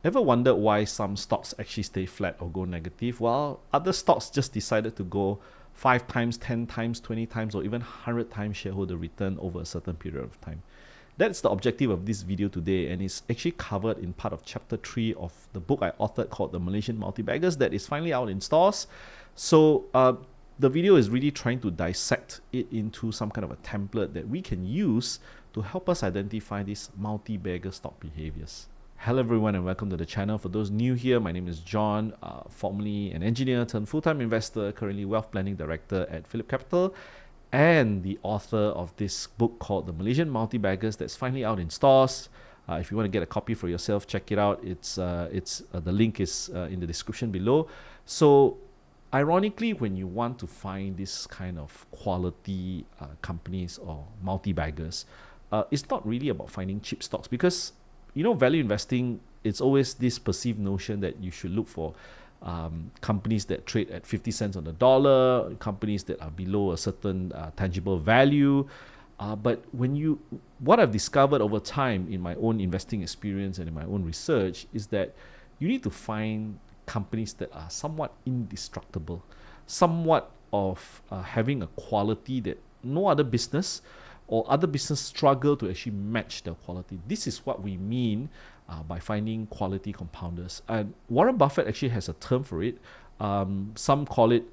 Ever wondered why some stocks actually stay flat or go negative while other stocks just decided to go 5 times, 10 times, 20 times, or even 100 times shareholder return over a certain period of time? That's the objective of this video today, and it's actually covered in part of chapter 3 of the book I authored called The Malaysian Multibaggers that is finally out in stores. So the video is really trying to dissect it into some kind of a template that we can use to help us identify these multi-bagger stock behaviors. Hello everyone and welcome to the channel. For those new here, my name is John, formerly an engineer turned full-time investor, currently wealth planning director at Phillip Capital, and the author of this book called The Malaysian Multibaggers that's finally out in stores. If you want to get a copy for yourself, check it out. The link is in the description below. So ironically, when you want to find this kind of quality companies or multi-baggers, it's not really about finding cheap stocks because value investing, it's always this perceived notion that you should look for companies that trade at 50 cents on the dollar, companies that are below a certain tangible value. But what I've discovered over time in my own investing experience and in my own research is that you need to find companies that are somewhat indestructible, somewhat of having a quality that no other business or other business struggle to actually match the quality. This is what we mean by finding quality compounders. And Warren Buffett actually has a term for it. Some call it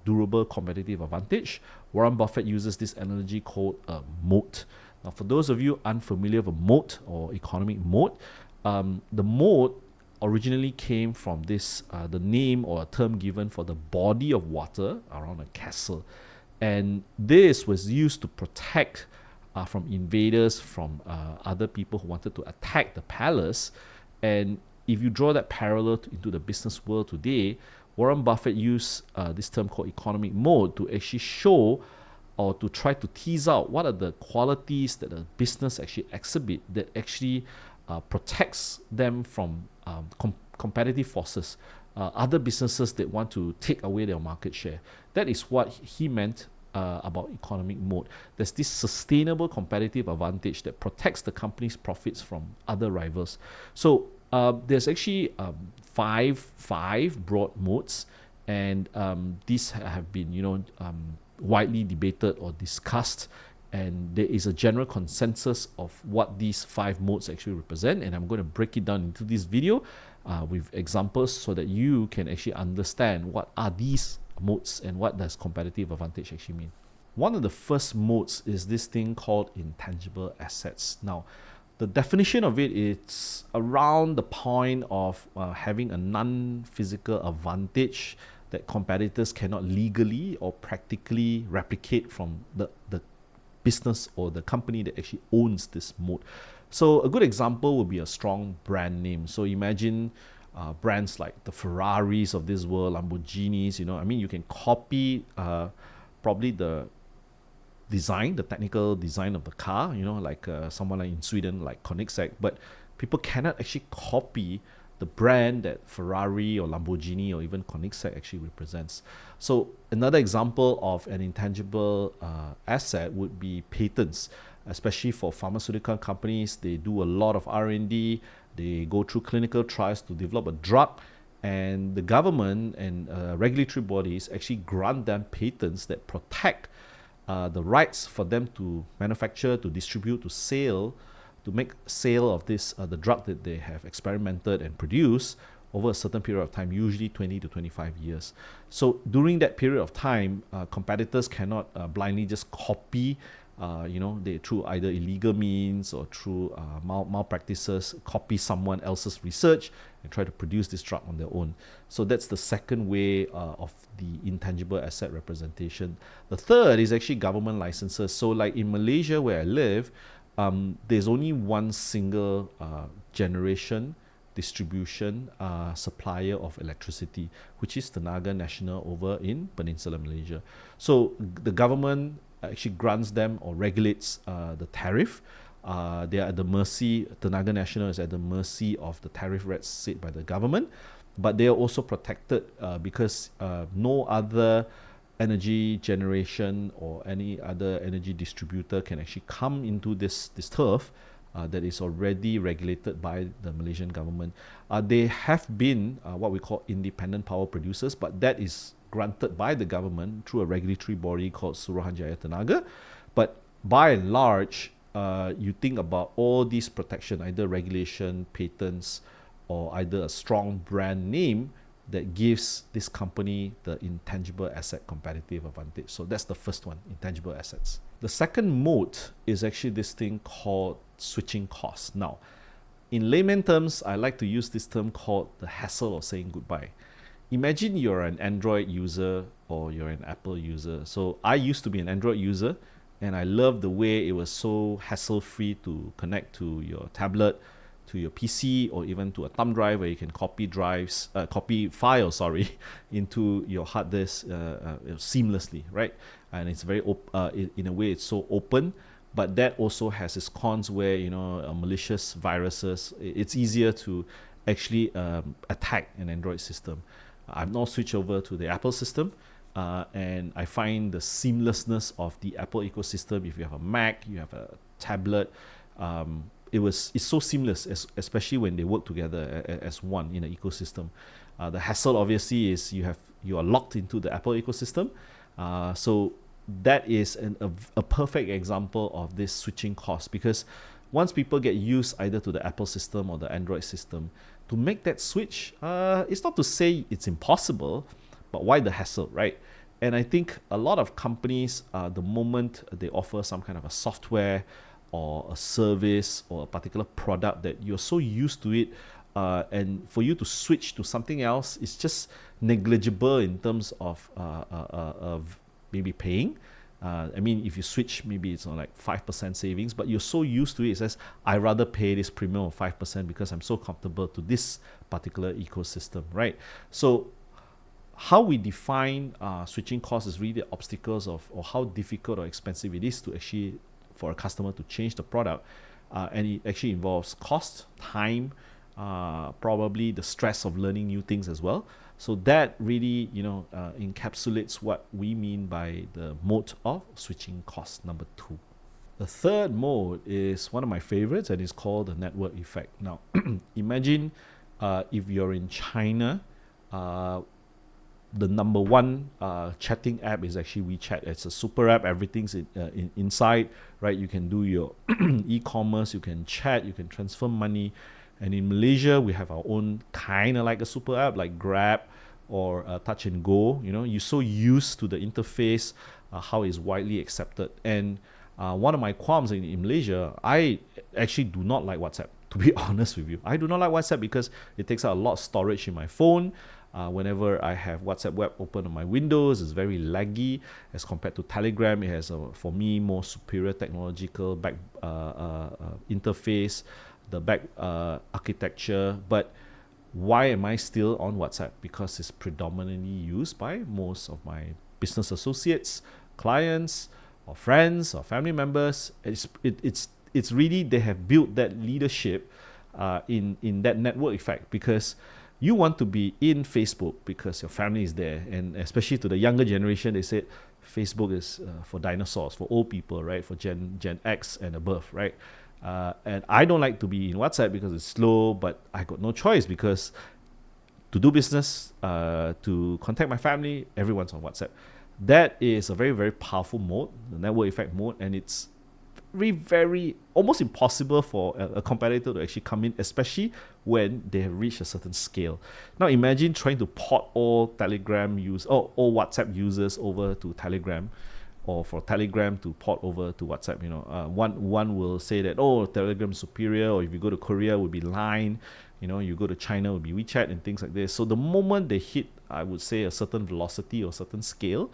durable competitive advantage. Warren Buffett uses this analogy called moat. Now, for those of you unfamiliar with moat or economic moat, the moat originally came from the name or a term given for the body of water around a castle. And this was used to protect from invaders, from other people who wanted to attack the palace. And if you draw that parallel into the business world today, Warren Buffett used this term called economic moat to actually show or to try to tease out what are the qualities that a business actually exhibit that actually protects them from competitive forces, other businesses that want to take away their market share. That is what he meant about economic moat. There's this sustainable competitive advantage that protects the company's profits from other rivals. So there's actually five broad moats, and these have been widely debated or discussed, and there is a general consensus of what these 5 moats actually represent, and I'm going to break it down into this video with examples so that you can actually understand what are these moats and what does competitive advantage actually mean. One of the first moats is this thing called intangible assets. Now, the definition of it is around the point of having a non-physical advantage that competitors cannot legally or practically replicate from the business or the company that actually owns this moat. So a good example would be a strong brand name. So imagine brands like the Ferraris of this world, Lamborghinis, you can copy probably the design, the technical design of the car, like someone like in Sweden, like Koenigsegg, but people cannot actually copy the brand that Ferrari or Lamborghini or even Koenigsegg actually represents. So another example of an intangible asset would be patents, especially for pharmaceutical companies. They do a lot of R&D. They go through clinical trials to develop a drug, and the government and regulatory bodies actually grant them patents that protect the rights for them to manufacture, to distribute, to make sale of the drug that they have experimented and produced over a certain period of time, usually 20 to 25 years. So during that period of time, competitors cannot blindly just copy they through either illegal means or through malpractices, copy someone else's research and try to produce this drug on their own. So that's the second way of the intangible asset representation. The third is actually government licenses. So like in Malaysia where I live, there's only one single generation distribution supplier of electricity, which is Tenaga Nasional over in Peninsular Malaysia. So the government actually grants them or regulates the tariff. They are at the mercy, Tenaga Nasional is at the mercy of the tariff rates set by the government, but they are also protected because no other energy generation or any other energy distributor can actually come into this turf that is already regulated by the Malaysian government. They have been what we call independent power producers, but that is granted by the government through a regulatory body called Suruhanjaya Tenaga. But by and large, you think about all these protection, either regulation, patents, or either a strong brand name that gives this company the intangible asset competitive advantage. So that's the first one, intangible assets. The second moat is actually this thing called switching costs. Now, in layman terms, I like to use this term called the hassle of saying goodbye. Imagine you're an Android user or you're an Apple user. So I used to be an Android user, and I loved the way it was so hassle-free to connect to your tablet, to your PC, or even to a thumb drive where you can copy files, into your hard disk seamlessly, right? And it's very in a way it's so open, but that also has its cons where malicious viruses. It's easier to actually attack an Android system. I've now switched over to the Apple system. And I find the seamlessness of the Apple ecosystem. If you have a Mac, you have a tablet, it's so seamless, especially when they work together as one in an ecosystem. The hassle obviously is you are locked into the Apple ecosystem. So that is a perfect example of this switching cost, because once people get used either to the Apple system or the Android system, to make that switch, it's not to say it's impossible, but why the hassle, right? And I think a lot of companies, the moment they offer some kind of a software or a service or a particular product that you're so used to it, and for you to switch to something else is just negligible in terms of maybe paying. I mean, if you switch, maybe it's on like 5% savings, but you're so used to it, it says, I rather pay this premium of 5% because I'm so comfortable to this particular ecosystem, right? So how we define switching costs is really the obstacles of or how difficult or expensive it is to actually for a customer to change the product, and it actually involves cost, time, probably the stress of learning new things as well. So that really encapsulates what we mean by the moat of switching costs, number 2. The third mode is one of my favorites, and it's called the network effect. Now, imagine if you're in China, the number one chatting app is actually WeChat. It's a super app. Everything's inside, right? You can do your e-commerce, you can chat, you can transfer money. And in Malaysia, we have our own kind of like a super app, like Grab or Touch and Go. You're so used to the interface, how it's widely accepted. And one of my qualms in Malaysia, I actually do not like WhatsApp. To be honest with you, I do not like WhatsApp because it takes out a lot of storage in my phone. Whenever I have WhatsApp web open on my Windows, it's very laggy as compared to Telegram. It has, for me, more superior technological back interface, the back architecture. But why am I still on WhatsApp? Because it's predominantly used by most of my business associates, clients, or friends, or family members. It's really, they have built that leadership in that network effect, because you want to be in Facebook because your family is there. And especially to the younger generation, they said Facebook is for dinosaurs, for old people, right? For Gen X and above, right? And I don't like to be in WhatsApp because it's slow, but I got no choice, because to do business, to contact my family, everyone's on WhatsApp. That is a very, very powerful mode, the network effect mode, and it's very almost impossible for a competitor to actually come in, especially when they have reached a certain scale. Now imagine trying to port all all WhatsApp users over to Telegram, or for Telegram to port over to WhatsApp. One will say that, Telegram is superior, or if you go to Korea, it would be Line. You go to China, it would be WeChat and things like this. So the moment they hit, I would say, a certain velocity or certain scale,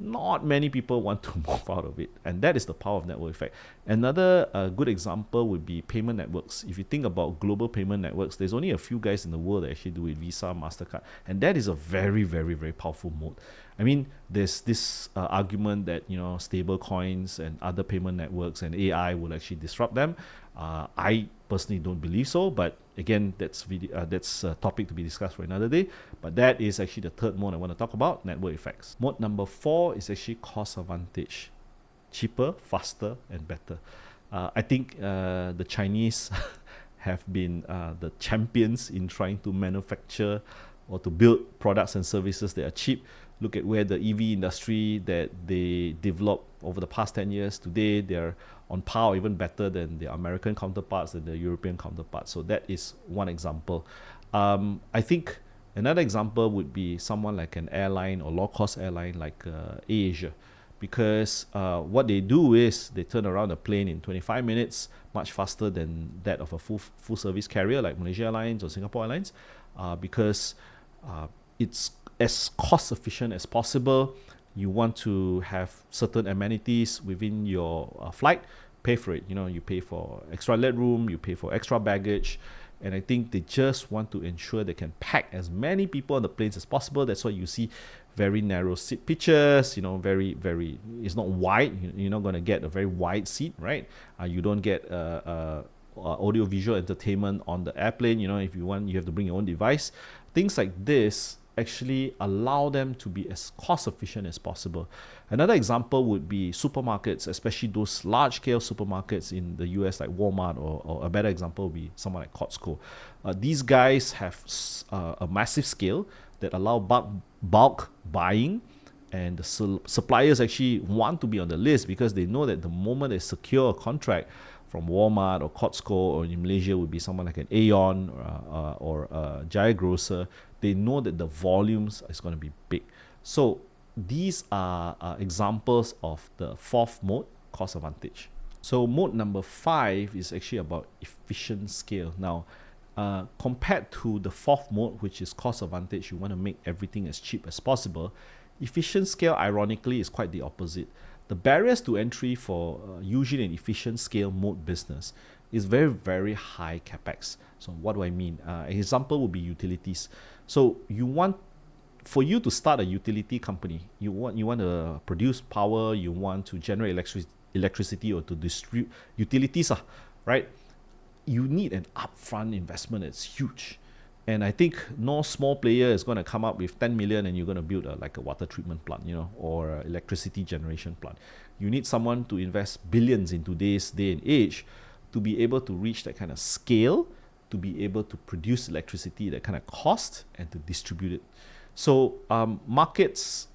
not many people want to move out of it. And that is the power of network effect. Another good example would be payment networks. If you think about global payment networks, there's only a few guys in the world that actually do it, Visa, MasterCard. And that is a very, very, very powerful mode. I mean, there's this argument that, stable coins and other payment networks and AI will actually disrupt them. I personally don't believe so, but again, that's a topic to be discussed for another day. But that is actually the third mode I want to talk about, network effects. Mode number 4 is actually cost advantage. Cheaper, faster, and better. I think the Chinese have been the champions in trying to manufacture or to build products and services that are cheap. Look at where the EV industry that they developed over the past 10 years. Today, they're on par or even better than the American counterparts and the European counterparts. So that is one example. I think another example would be someone like an airline or low-cost airline like AirAsia, because what they do is they turn around a plane in 25 minutes, much faster than that of a full service carrier like Malaysia Airlines or Singapore Airlines, because it's as cost efficient as possible. You want to have certain amenities within your flight, pay for it. You pay for extra leg room, you pay for extra baggage, and I think they just want to ensure they can pack as many people on the planes as possible. That's why you see very narrow seat pitches, very, it's not wide. You're not going to get a very wide seat, right? You don't get audio visual entertainment on the airplane. If you want, you have to bring your own device. Things like this actually allow them to be as cost efficient as possible. Another example would be supermarkets, especially those large scale supermarkets in the US like Walmart, or a better example would be someone like Costco. These guys have a massive scale that allow bulk buying, and the suppliers actually want to be on the list because they know that the moment they secure a contract from Walmart or Costco, or in Malaysia would be someone like an Aeon or a Jaya Grocer, they know that the volumes is going to be big. So these are examples of the fourth mode, cost advantage. So mode number 5 is actually about efficient scale. Now, compared to the fourth mode, which is cost advantage, you want to make everything as cheap as possible. Efficient scale, ironically, is quite the opposite. The barriers to entry for usually an efficient scale mode business is very, very high capex. So what do I mean? An example would be utilities. So for you to start a utility company, you want to produce power, you want to generate electricity or to distribute utilities, right? You need an upfront investment that's huge. And I think no small player is going to come up with 10 million and you're going to build like a water treatment plant, or an electricity generation plant. You need someone to invest billions in today's day and age to be able to reach that kind of scale, to be able to produce electricity, that kind of cost, and to distribute it. So markets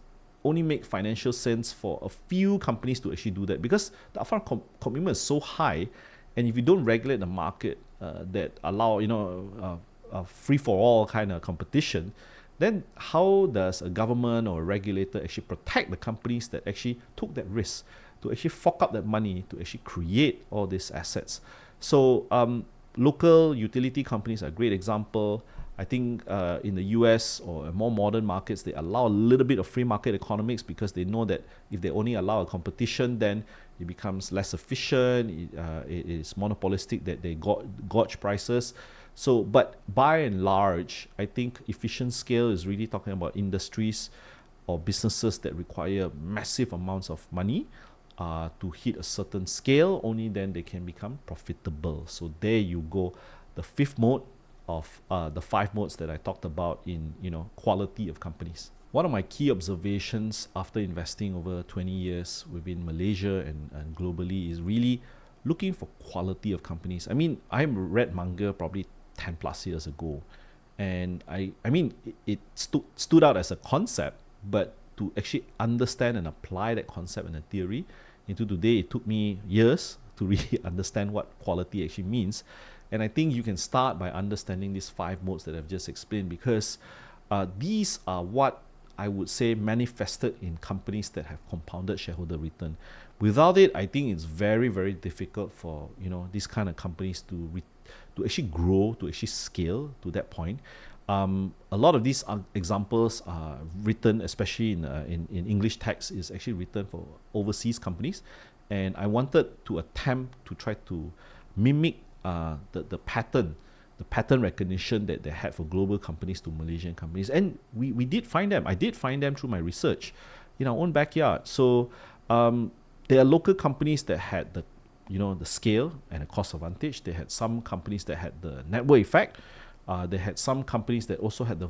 only make financial sense for a few companies to actually do that, because the upfront commitment is so high, and if you don't regulate the market that allow free-for-all kind of competition, then how does a government or a regulator actually protect the companies that actually took that risk to actually fork up that money to actually create all these assets? So local utility companies are a great example. I think in the US or more modern markets, they allow a little bit of free market economics because they know that if they only allow a competition, then it becomes less efficient. It is monopolistic, that they gauge prices. So, but by and large, I think efficient scale is really talking about industries or businesses that require massive amounts of money to hit a certain scale. Only then they can become profitable. So there you go, the fifth mode of the 5 modes that I talked about in quality of companies. One of my key observations after investing over 20 years within Malaysia and globally is really looking for quality of companies. I mean, I read manga probably 10 plus years ago, and I mean it stood out as a concept, but to actually understand and apply that concept and the theory into today, it took me years to really understand what quality actually means. And I think you can start by understanding these 5 modes that I've just explained, because these are what I would say manifested in companies that have compounded shareholder return. Without it, I think it's very, very difficult for these kind of companies to actually grow, to actually scale to that point. A lot of these examples are written, especially in English text, is actually written for overseas companies, and I wanted to attempt to try to mimic the pattern recognition that they had for global companies to Malaysian companies. And we did find them. I did find them through my research in our own backyard. So there are local companies that had the scale and the cost advantage. They had some companies that had the network effect. They had some companies that also had the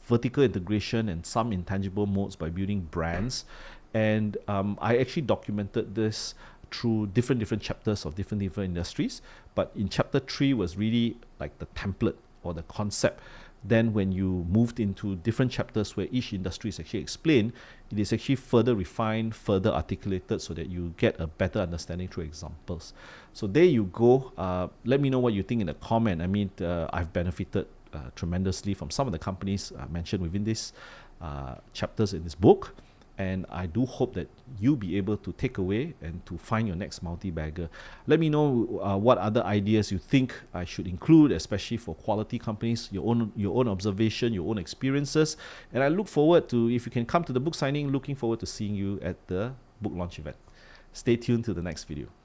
vertical integration and some intangible moats by building brands. And I actually documented this through different chapters of different industries. But in chapter 3 was really like the template or the concept. Then when you moved into different chapters where each industry is actually explained, it is actually further refined, further articulated so that you get a better understanding through examples. So there you go. Let me know what you think in the comment. I mean, I've benefited tremendously from some of the companies mentioned within this chapters in this book. And I do hope that you'll be able to take away and to find your next multi-bagger. Let me know what other ideas you think I should include, especially for quality companies, your own observation, your own experiences. And I look forward to, if you can come to the book signing, looking forward to seeing you at the book launch event. Stay tuned to the next video.